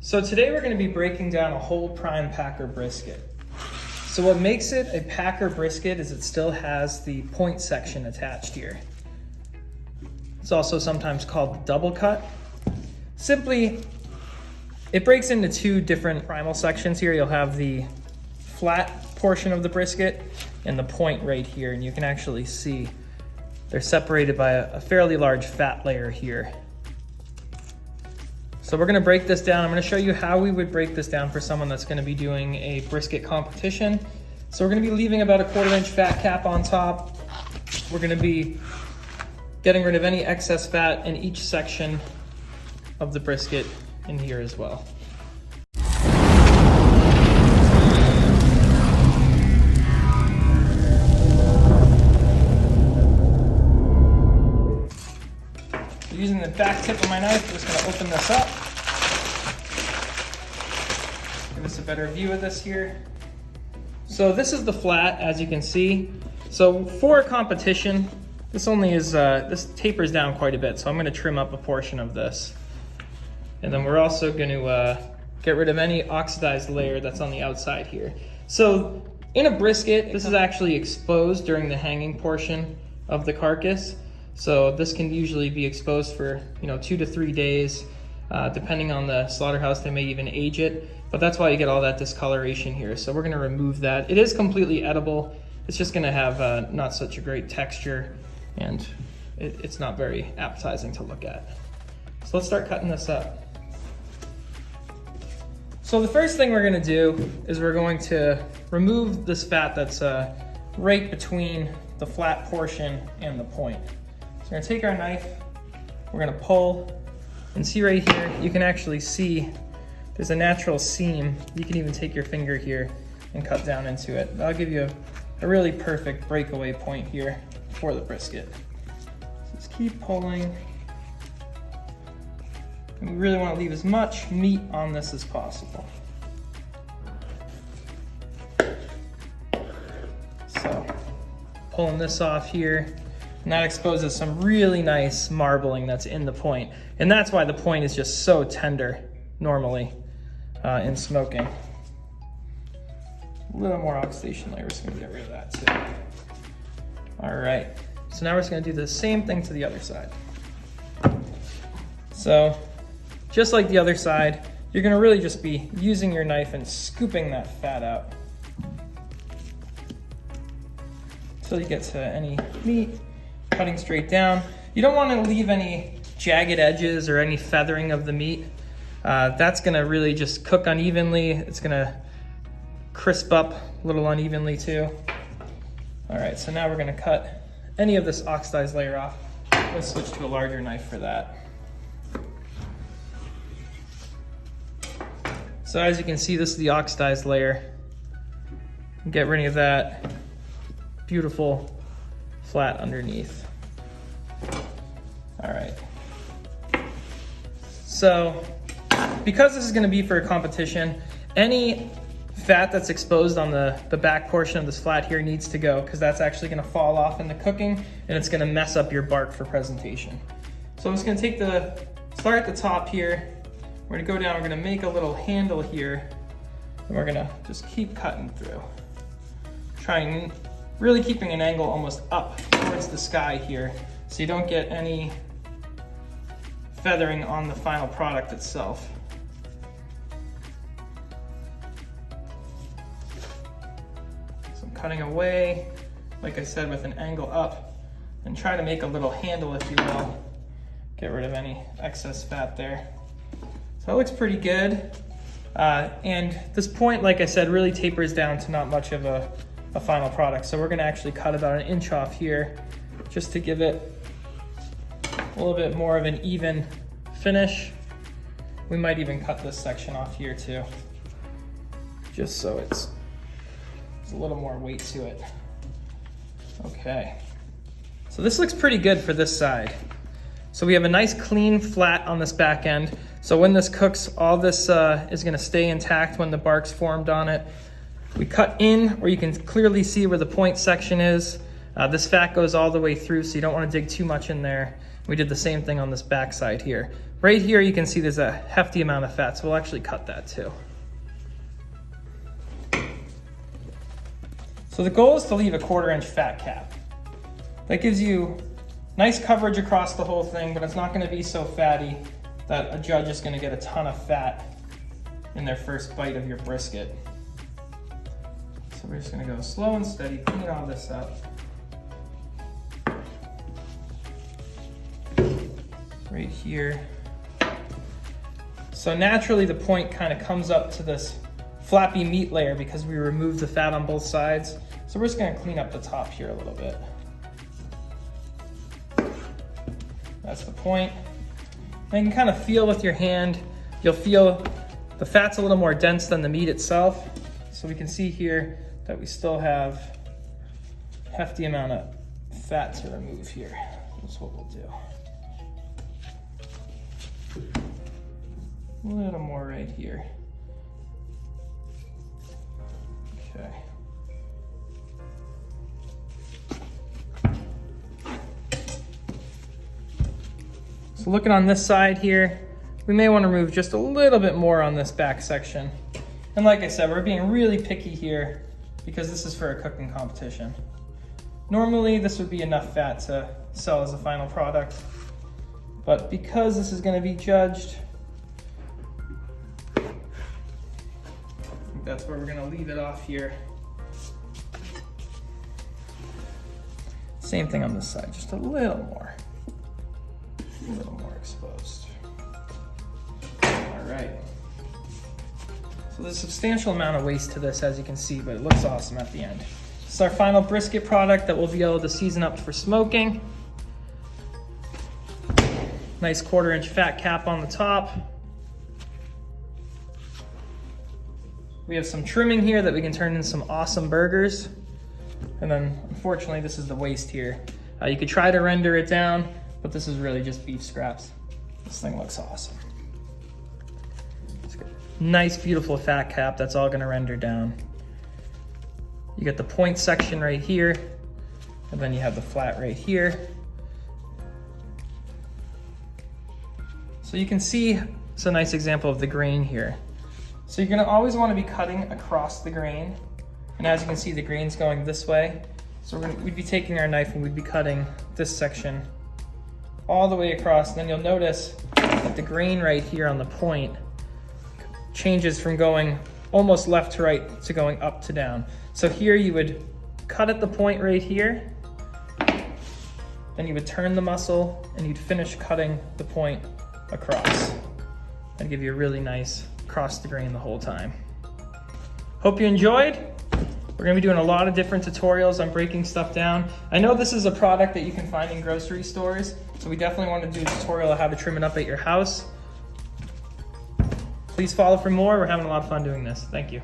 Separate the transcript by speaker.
Speaker 1: So today we're going to be breaking down a whole prime packer brisket. So what makes it a packer brisket is it still has the point section attached here. It's also sometimes called the double cut. Simply, it breaks into two different primal sections here. You'll have the flat portion of the brisket and the point right here, and you can actually see they're separated by a fairly large fat layer here. So we're gonna break this down. I'm gonna show you how we would break this down for someone that's gonna be doing a brisket competition. So we're gonna be leaving about a 1/4 inch fat cap on top. We're gonna be getting rid of any excess fat in each section of the brisket in here as well. Using the back tip of my knife, I'm just going to open this up. Give us a better view of this here. So this is the flat, as you can see. So for a competition, this only is, this tapers down quite a bit, so I'm going to trim up a portion of this. And then we're also going to get rid of any oxidized layer that's on the outside here. So in a brisket, this is actually exposed during the hanging portion of the carcass. So this can usually be exposed for 2 to 3 days, depending on the slaughterhouse. They may even age it, but that's why you get all that discoloration here. So we're going to remove that. It is completely edible. It's just going to have not such a great texture, and it's not very appetizing to look at. So let's start cutting this up. So the first thing we're going to do is we're going to remove this fat that's right between the flat portion and the point. So we're gonna take our knife, we're gonna pull, and see right here, you can actually see there's a natural seam. You can even take your finger here and cut down into it. That'll give you a really perfect breakaway point here for the brisket. So just keep pulling. And we really wanna leave as much meat on this as possible. So, pulling this off here. And that exposes some really nice marbling that's in the point. And that's why the point is just so tender normally in smoking. A little more oxidation layer, we're just gonna get rid of that too. All right, so now we're just gonna do the same thing to the other side. So just like the other side, you're gonna really just be using your knife and scooping that fat out until you get to any meat. Cutting straight down. You don't want to leave any jagged edges or any feathering of the meat. That's going to really just cook unevenly. It's going to crisp up a little unevenly too. All right, so now we're going to cut any of this oxidized layer off. Let's switch to a larger knife for that. So as you can see, this is the oxidized layer. Get rid of that beautiful flat underneath. All right. So because this is going to be for a competition, any fat that's exposed on the back portion of this flat here needs to go, because that's actually going to fall off in the cooking and it's going to mess up your bark for presentation. So I'm just going to start at the top here. We're going to go down, we're going to make a little handle here, and we're going to just keep cutting through. Trying really keeping an angle almost up towards the sky here, so you don't get any feathering on the final product itself. So I'm cutting away, like I said, with an angle up, and try to make a little handle, if you will. Get rid of any excess fat there. So that looks pretty good. And this point, like I said, really tapers down to not much of a final product. So we're gonna actually cut about 1 inch off here just to give it a little bit more of an even finish. We might even cut this section off here too, just so it's a little more weight to it. Okay, so this looks pretty good for this side. So we have a nice clean flat on this back end. So when this cooks, all this is gonna stay intact when the bark's formed on it. We cut in where you can clearly see where the point section is. This fat goes all the way through, so you don't want to dig too much in there. We did the same thing on this back side here. Right here you can see there's a hefty amount of fat, so we'll actually cut that too. So the goal is to leave a 1/4 inch fat cap. That gives you nice coverage across the whole thing, but it's not gonna be so fatty that a judge is gonna get a ton of fat in their first bite of your brisket. So we're just gonna go slow and steady, clean all this up. Right here. So naturally the point kind of comes up to this flappy meat layer because we removed the fat on both sides. So we're just gonna clean up the top here a little bit. That's the point. And you can kind of feel with your hand, you'll feel the fat's a little more dense than the meat itself. So we can see here that we still have a hefty amount of fat to remove here. That's what we'll do. A little more right here. Okay. So looking on this side here, we may want to remove just a little bit more on this back section. And like I said, we're being really picky here because this is for a cooking competition. Normally this would be enough fat to sell as a final product, but because this is going to be judged, that's where we're gonna leave it off here. Same thing on this side, just a little more exposed. All right. So there's a substantial amount of waste to this, as you can see, but it looks awesome at the end. This is our final brisket product that we'll be able to season up for smoking. Nice 1/4 inch fat cap on the top. We have some trimming here that we can turn into some awesome burgers. And then unfortunately, this is the waste here. You could try to render it down, but this is really just beef scraps. This thing looks awesome. It's got a nice, beautiful fat cap that's all gonna render down. You get the point section right here, and then you have the flat right here. So you can see it's a nice example of the grain here. So you're gonna always wanna be cutting across the grain. And as you can see, the grain's going this way. So we'd be taking our knife and we'd be cutting this section all the way across. And then you'll notice that the grain right here on the point changes from going almost left to right to going up to down. So here you would cut at the point right here, then you would turn the muscle and you'd finish cutting the point across. That'd give you a really nice across the grain the whole time. Hope you enjoyed. We're gonna be doing a lot of different tutorials on breaking stuff down. I know this is a product that you can find in grocery stores, so we definitely want to do a tutorial on how to trim it up at your house. Please follow for more. We're having a lot of fun doing this. Thank you.